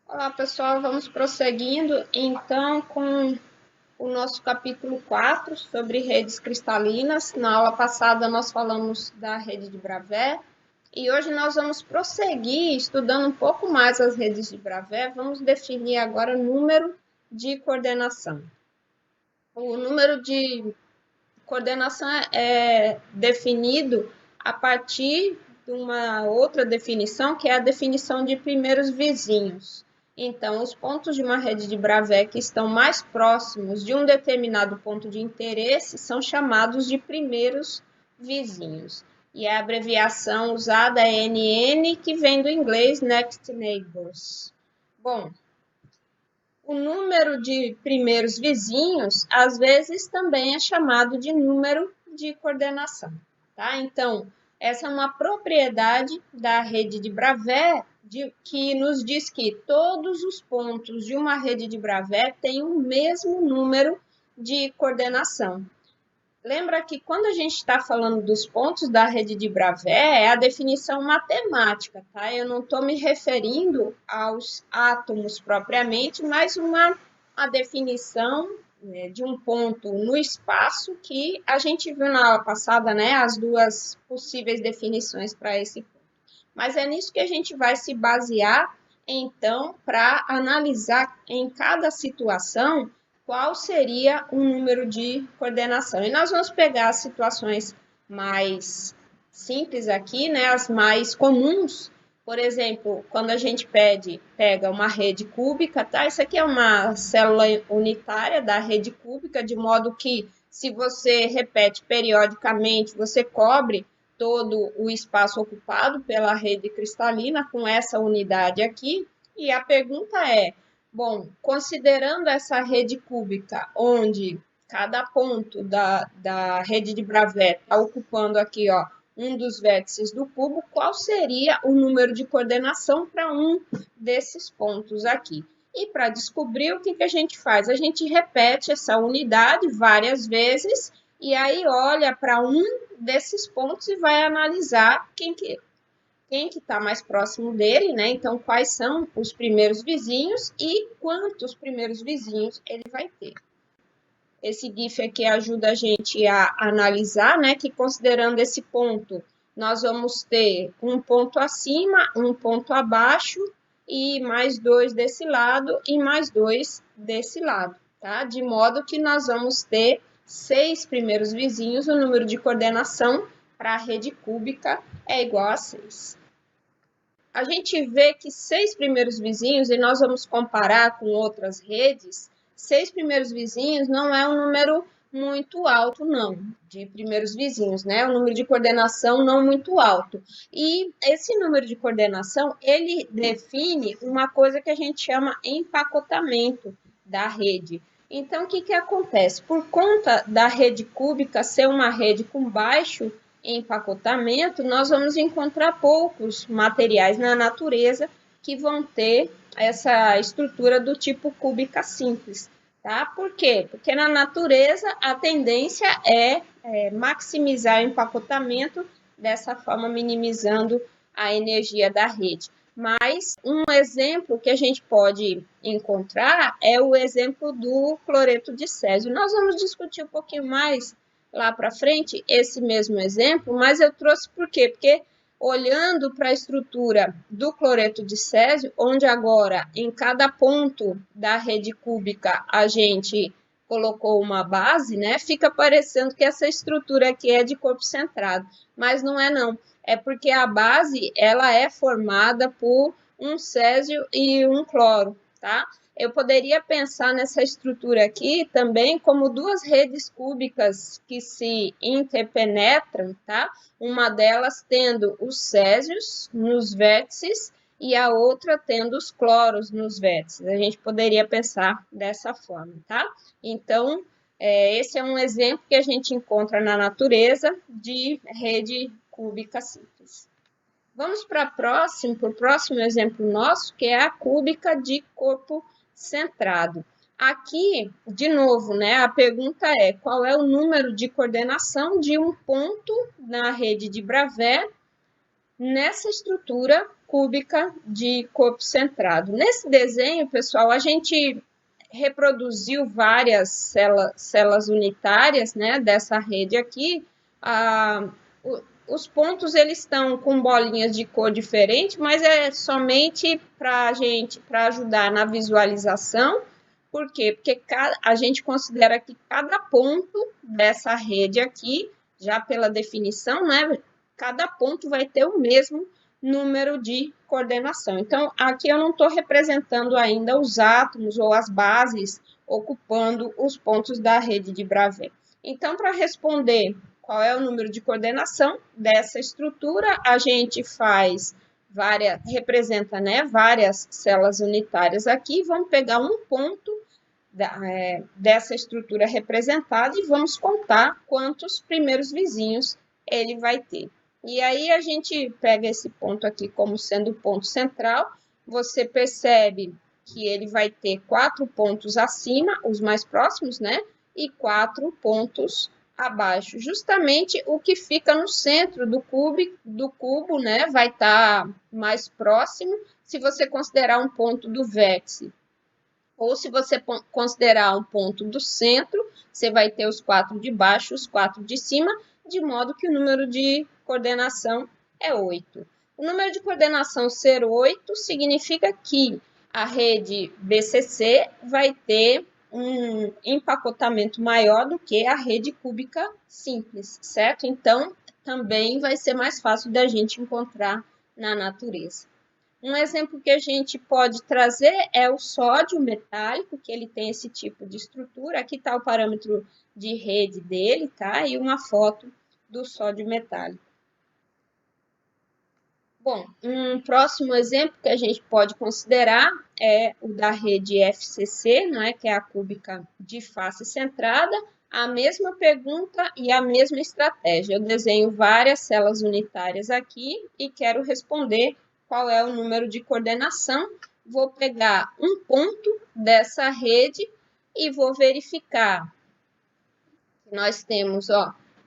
Olá, pessoal, vamos prosseguindo então com o nosso capítulo 4 sobre redes cristalinas. Na aula passada nós falamos da rede de Bravais e hoje nós vamos prosseguir estudando um pouco mais as redes de Bravais. Vamos definir agora o número de coordenação. O número de coordenação é definido a partir de uma outra definição, que é a definição de primeiros vizinhos. Então, os pontos de uma rede de Bravais que estão mais próximos de um determinado ponto de interesse são chamados de primeiros vizinhos. E a abreviação usada é NN, que vem do inglês Next Neighbors. Bom, o número de primeiros vizinhos, às vezes, também é chamado de número de coordenação, tá? Então, essa é uma propriedade da rede de Bravais que nos diz que todos os pontos de uma rede de Bravais têm o mesmo número de coordenação. Lembra que quando a gente está falando dos pontos da rede de Bravais, é a definição matemática, tá? Eu não estou me referindo aos átomos propriamente, mas a definição, né, de um ponto no espaço que a gente viu na aula passada, né? As duas possíveis definições para esse ponto. Mas é nisso que a gente vai se basear, então, para analisar em cada situação qual seria o número de coordenação. E nós vamos pegar as situações mais simples aqui, né, as mais comuns. Por exemplo, quando a gente pega uma rede cúbica, tá? Isso aqui é uma célula unitária da rede cúbica, de modo que se você repete periodicamente, você cobre todo o espaço ocupado pela rede cristalina com essa unidade aqui. E a pergunta é, bom, considerando essa rede cúbica, onde cada ponto da rede de Bravais está ocupando aqui, ó, um dos vértices do cubo, qual seria o número de coordenação para um desses pontos aqui? E para descobrir, o que a gente faz? A gente repete essa unidade várias vezes e aí olha para um desses pontos e vai analisar quem que está mais próximo dele, né? Então, quais são os primeiros vizinhos e quantos primeiros vizinhos ele vai ter. Esse GIF aqui ajuda a gente a analisar, né? Que considerando esse ponto, nós vamos ter um ponto acima, um ponto abaixo e mais dois desse lado e mais dois desse lado, tá? De modo que nós vamos ter 6 primeiros vizinhos, o número de coordenação para a rede cúbica é igual a 6. A gente vê que 6 primeiros vizinhos, e nós vamos comparar com outras redes, 6 primeiros vizinhos não é um número muito alto, não, de primeiros vizinhos, né? Um número de coordenação não muito alto. E esse número de coordenação, ele define uma coisa que a gente chama empacotamento da rede. Então, o que acontece? Por conta da rede cúbica ser uma rede com baixo empacotamento, nós vamos encontrar poucos materiais na natureza que vão ter essa estrutura do tipo cúbica simples, tá? Por quê? Porque na natureza a tendência é maximizar o empacotamento, dessa forma minimizando a energia da rede. Mas um exemplo que a gente pode encontrar é o exemplo do cloreto de césio. Nós vamos discutir um pouquinho mais lá para frente esse mesmo exemplo, mas eu trouxe por quê? Porque olhando para a estrutura do cloreto de césio, onde agora em cada ponto da rede cúbica a gente colocou uma base, né? Fica parecendo que essa estrutura aqui é de corpo centrado, mas não é não. É porque a base ela é formada por um césio e um cloro, tá? Eu poderia pensar nessa estrutura aqui também como duas redes cúbicas que se interpenetram, tá? Uma delas tendo os césios nos vértices e a outra tendo os cloros nos vértices. A gente poderia pensar dessa forma, tá? Então, esse é um exemplo que a gente encontra na natureza de rede cúbica simples. Vamos para o próximo exemplo nosso, que é a cúbica de corpo centrado. Aqui, de novo, né, a pergunta é qual é o número de coordenação de um ponto na rede de Bravais nessa estrutura cúbica de corpo centrado. Nesse desenho, pessoal, a gente reproduziu várias células unitárias, né, dessa rede aqui. Os pontos eles estão com bolinhas de cor diferente, mas é somente para ajudar na visualização. Por quê? Porque a gente considera que cada ponto dessa rede aqui, já pela definição, né, cada ponto vai ter o mesmo número de coordenação. Então, aqui eu não estou representando ainda os átomos ou as bases ocupando os pontos da rede de Bravais. Então, para responder qual é o número de coordenação dessa estrutura, a gente representa, né, várias células unitárias aqui, vamos pegar um ponto dessa estrutura representada e vamos contar quantos primeiros vizinhos ele vai ter. E aí a gente pega esse ponto aqui como sendo o ponto central, você percebe que ele vai ter 4 pontos acima, os mais próximos, né? E 4 pontos abaixo. Justamente o que fica no centro do cubo, né? Vai estar mais próximo, se você considerar um ponto do vértice. Ou se você considerar um ponto do centro, você vai ter os 4 de baixo, os 4 de cima, de modo que o número de coordenação é 8. O número de coordenação ser 8 significa que a rede BCC vai ter um empacotamento maior do que a rede cúbica simples, certo? Então, também vai ser mais fácil da gente encontrar na natureza. Um exemplo que a gente pode trazer é o sódio metálico, que ele tem esse tipo de estrutura. Aqui está o parâmetro de rede dele, tá? E uma foto do sódio metálico. Bom, um próximo exemplo que a gente pode considerar é o da rede FCC, não é? Que é a cúbica de face centrada. A mesma pergunta e a mesma estratégia. Eu desenho várias células unitárias aqui e quero responder qual é o número de coordenação. Vou pegar um ponto dessa rede e vou verificar. Nós temos,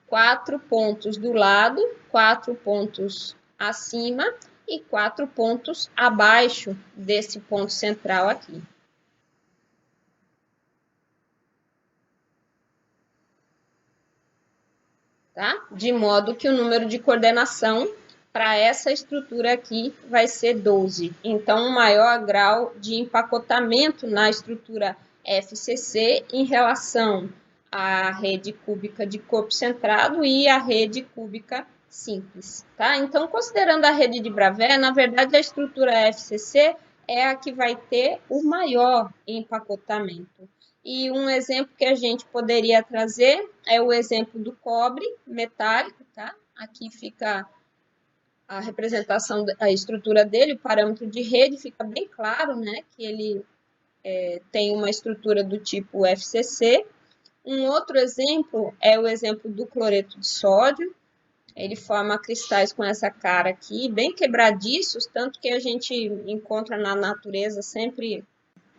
4 pontos do lado, 4 pontos acima e 4 pontos abaixo desse ponto central aqui. Tá? De modo que o número de coordenação para essa estrutura aqui vai ser 12. Então, o maior grau de empacotamento na estrutura FCC em relação à rede cúbica de corpo centrado e a rede cúbica simples. Tá? Então, considerando a rede de Bravais, na verdade, a estrutura FCC é a que vai ter o maior empacotamento. E um exemplo que a gente poderia trazer é o exemplo do cobre metálico, tá? Aqui fica a representação, a estrutura dele, o parâmetro de rede, fica bem claro, né? Que ele tem uma estrutura do tipo FCC. Um outro exemplo é o exemplo do cloreto de sódio. Ele forma cristais com essa cara aqui, bem quebradiços, tanto que a gente encontra na natureza sempre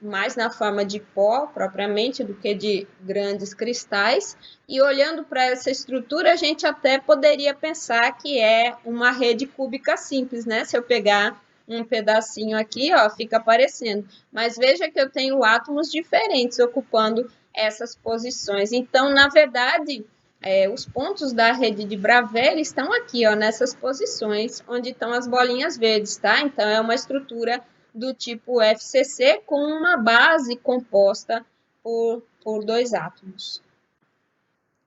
mais na forma de pó, propriamente, do que de grandes cristais. E olhando para essa estrutura, a gente até poderia pensar que é uma rede cúbica simples, né? Se eu pegar um pedacinho aqui, fica aparecendo. Mas veja que eu tenho átomos diferentes ocupando essas posições. Então, na verdade, os pontos da rede de Bravais estão aqui, nessas posições, onde estão as bolinhas verdes, tá? Então, é uma estrutura do tipo FCC com uma base composta por 2 átomos.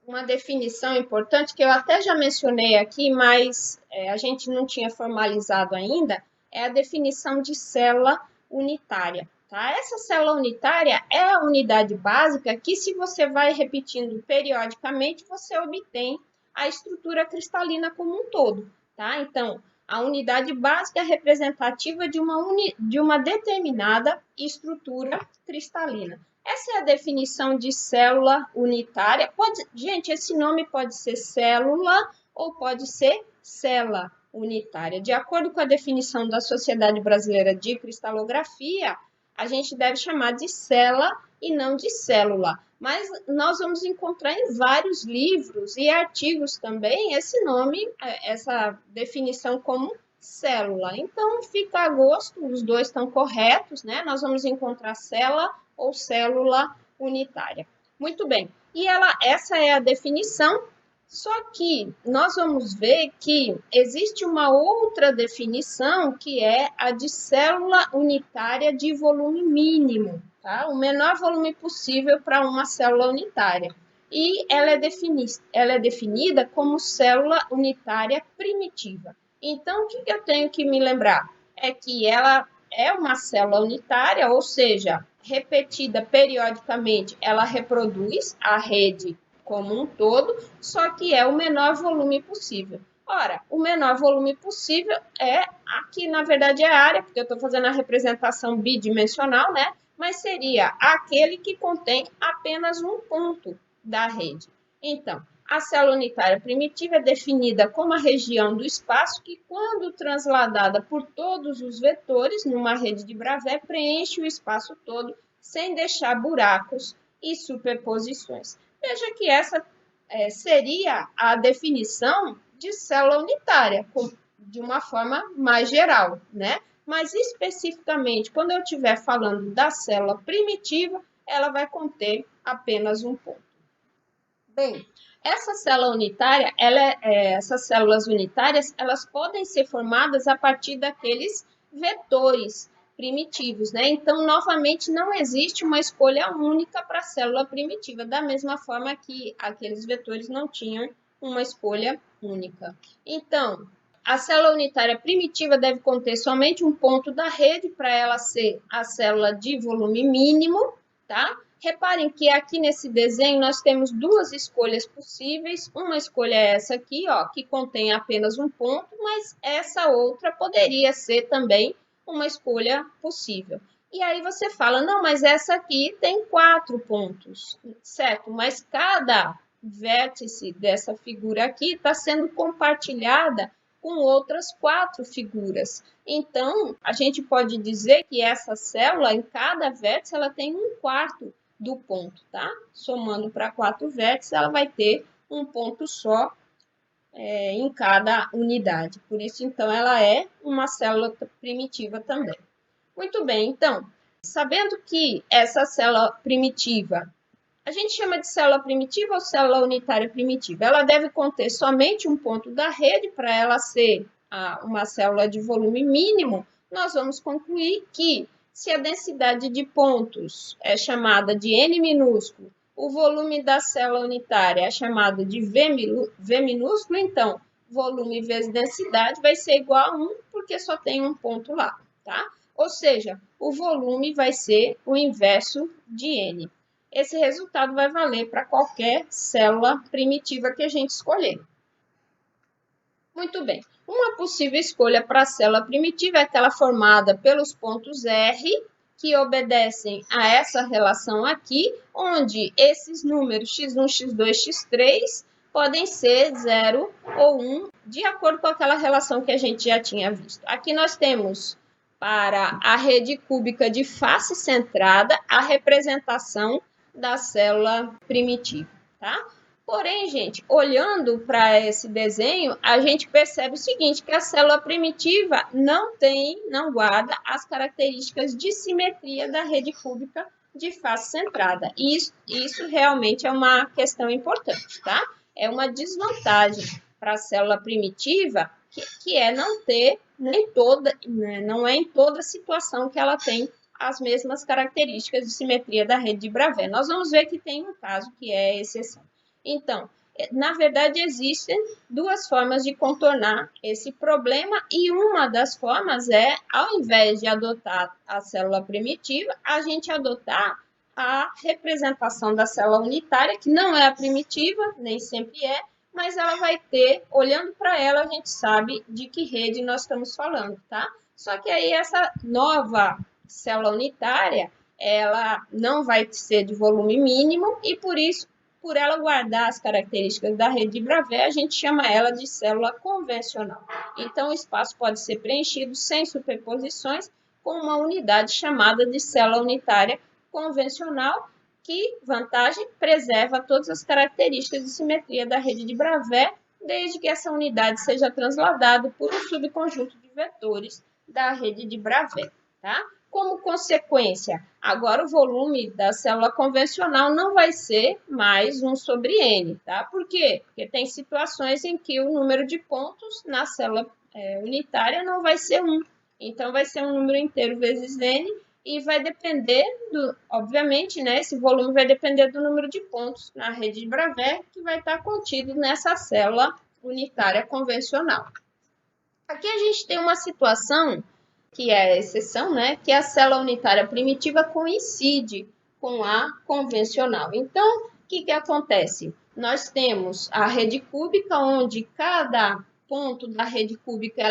Uma definição importante que eu até já mencionei aqui, mas a gente não tinha formalizado ainda, é a definição de célula unitária. Tá? Essa célula unitária é a unidade básica que, se você vai repetindo periodicamente, você obtém a estrutura cristalina como um todo. Tá? Então, a unidade básica é representativa de uma determinada estrutura cristalina. Essa é a definição de célula unitária. Gente, esse nome pode ser célula ou pode ser célula unitária. De acordo com a definição da Sociedade Brasileira de Cristalografia, a gente deve chamar de célula e não de célula. Mas nós vamos encontrar em vários livros e artigos também esse nome, essa definição como célula. Então, fica a gosto, os dois estão corretos, né? Nós vamos encontrar célula ou célula unitária. Muito bem. E essa é a definição, só que nós vamos ver que existe uma outra definição, que é a de célula unitária de volume mínimo, tá? O menor volume possível para uma célula unitária. E ela é definida como célula unitária primitiva. Então, o que eu tenho que me lembrar? É que ela é uma célula unitária, ou seja, repetida periodicamente, ela reproduz a rede como um todo, só que é o menor volume possível. Ora, o menor volume possível aqui na verdade é a área, porque eu estou fazendo a representação bidimensional, né? Mas seria aquele que contém apenas um ponto da rede. Então, a célula unitária primitiva é definida como a região do espaço que, quando transladada por todos os vetores numa rede de Bravais, preenche o espaço todo sem deixar buracos e superposições. Veja que essa seria a definição de célula unitária, de uma forma mais geral, né? Mas especificamente, quando eu estiver falando da célula primitiva, ela vai conter apenas um ponto. Bem, essa célula unitária, essas células unitárias, elas podem ser formadas a partir daqueles vetores primitivos, né? Então, novamente, não existe uma escolha única para a célula primitiva, da mesma forma que aqueles vetores não tinham uma escolha única. Então, a célula unitária primitiva deve conter somente um ponto da rede para ela ser a célula de volume mínimo, tá? Reparem que aqui nesse desenho nós temos duas escolhas possíveis. Uma escolha é essa aqui, ó, que contém apenas um ponto, mas essa outra poderia ser também uma escolha possível. E aí você fala, não, mas essa aqui tem 4 pontos, certo? Mas cada vértice dessa figura aqui está sendo compartilhada com outras 4 figuras. Então, a gente pode dizer que essa célula, em cada vértice, ela tem 1/4 do ponto, tá? Somando para 4 vértices, ela vai ter um ponto só em cada unidade. Por isso, então, ela é uma célula primitiva também. Muito bem, então, sabendo que essa célula primitiva, a gente chama de célula primitiva ou célula unitária primitiva? Ela deve conter somente um ponto da rede para ela ser uma célula de volume mínimo. Nós vamos concluir que se a densidade de pontos é chamada de N minúsculo, o volume da célula unitária é chamado de V minúsculo, então volume vezes densidade vai ser igual a 1, porque só tem um ponto lá, tá? Ou seja, o volume vai ser o inverso de N. Esse resultado vai valer para qualquer célula primitiva que a gente escolher. Muito bem. Uma possível escolha para a célula primitiva é aquela formada pelos pontos R, que obedecem a essa relação aqui, onde esses números x1, x2, x3 podem ser 0 ou 1, de acordo com aquela relação que a gente já tinha visto. Aqui nós temos, para a rede cúbica de face centrada, a representação da célula primitiva, tá? Porém, gente, olhando para esse desenho, a gente percebe o seguinte, que a célula primitiva não guarda as características de simetria da rede cúbica de face centrada. E isso realmente é uma questão importante, tá? É uma desvantagem para a célula primitiva, que é não ter não é em toda situação que ela tem as mesmas características de simetria da rede de Bravais. Nós vamos ver que tem um caso que é exceção. Então, na verdade, existem duas formas de contornar esse problema e uma das formas é, ao invés de adotar a célula primitiva, a gente adotar a representação da célula unitária, que não é a primitiva, nem sempre é, mas ela vai ter, olhando para ela, a gente sabe de que rede nós estamos falando, tá? Só que aí essa nova célula unitária, ela não vai ser de volume mínimo e por isso, por ela guardar as características da rede de Bravais, a gente chama ela de célula convencional. Então, o espaço pode ser preenchido sem superposições com uma unidade chamada de célula unitária convencional, que, vantagem, preserva todas as características de simetria da rede de Bravais, desde que essa unidade seja transladada por um subconjunto de vetores da rede de Bravais, tá? Como consequência, agora o volume da célula convencional não vai ser mais 1 sobre N, tá? Por quê? Porque tem situações em que o número de pontos na célula unitária não vai ser 1. Então, vai ser um número inteiro vezes N e vai depender, obviamente, né? Esse volume vai depender do número de pontos na rede de Bravais que vai estar contido nessa célula unitária convencional. Aqui a gente tem uma situação que é a exceção, né? Que a célula unitária primitiva coincide com a convencional. Então, o que acontece? Nós temos a rede cúbica, onde cada ponto da rede cúbica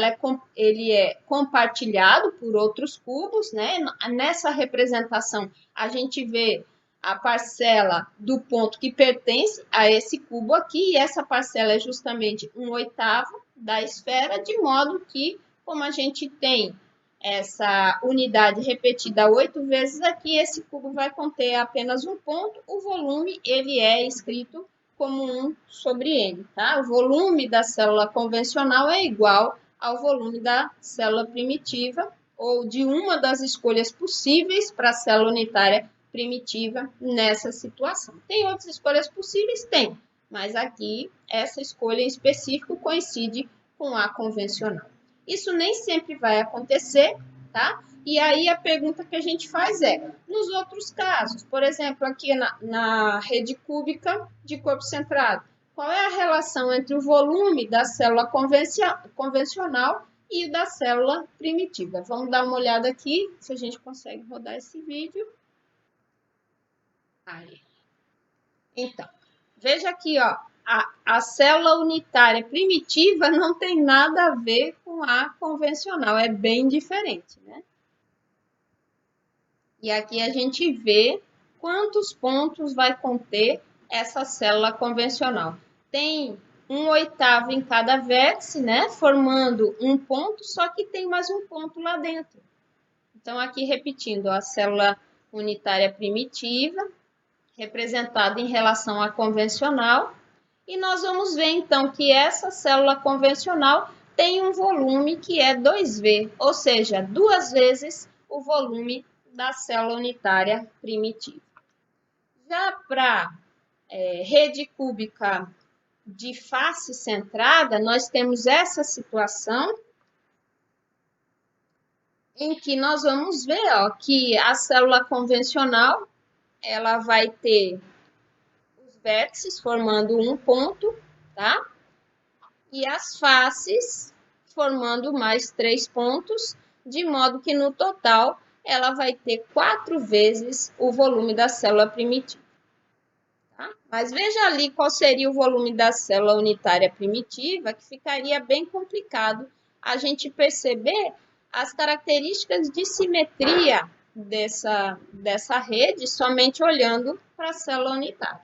ele é compartilhado por outros cubos, né? Nessa representação, a gente vê a parcela do ponto que pertence a esse cubo aqui, e essa parcela é justamente 1/8 da esfera, de modo que, como a gente tem essa unidade repetida 8 vezes aqui, esse cubo vai conter apenas um ponto, o volume ele é escrito como 1 sobre N, tá? O volume da célula convencional é igual ao volume da célula primitiva, ou de uma das escolhas possíveis para a célula unitária primitiva nessa situação. Tem outras escolhas possíveis? Tem, mas aqui essa escolha em específico coincide com a convencional. Isso nem sempre vai acontecer, tá? E aí a pergunta que a gente faz é, nos outros casos, por exemplo, aqui na rede cúbica de corpo centrado, qual é a relação entre o volume da célula convencional e o da célula primitiva? Vamos dar uma olhada aqui, se a gente consegue rodar esse vídeo. Aí. Então, veja aqui, ó, a célula unitária primitiva não tem nada a ver com a convencional, é bem diferente, né? E aqui a gente vê quantos pontos vai conter essa célula convencional. Tem 1/8 em cada vértice, né? Formando um ponto, só que tem mais um ponto lá dentro. Então, aqui repetindo, a célula unitária primitiva, representada em relação à convencional. E nós vamos ver, então, que essa célula convencional tem um volume que é 2V, ou seja, 2 vezes o volume da célula unitária primitiva. Já para rede cúbica de face centrada, nós temos essa situação em que nós vamos ver que a célula convencional ela vai ter os vértices formando um ponto, tá? E as faces formando mais 3 pontos, de modo que no total ela vai ter 4 vezes o volume da célula primitiva. Tá? Mas veja ali qual seria o volume da célula unitária primitiva, que ficaria bem complicado a gente perceber as características de simetria dessa rede somente olhando para a célula unitária.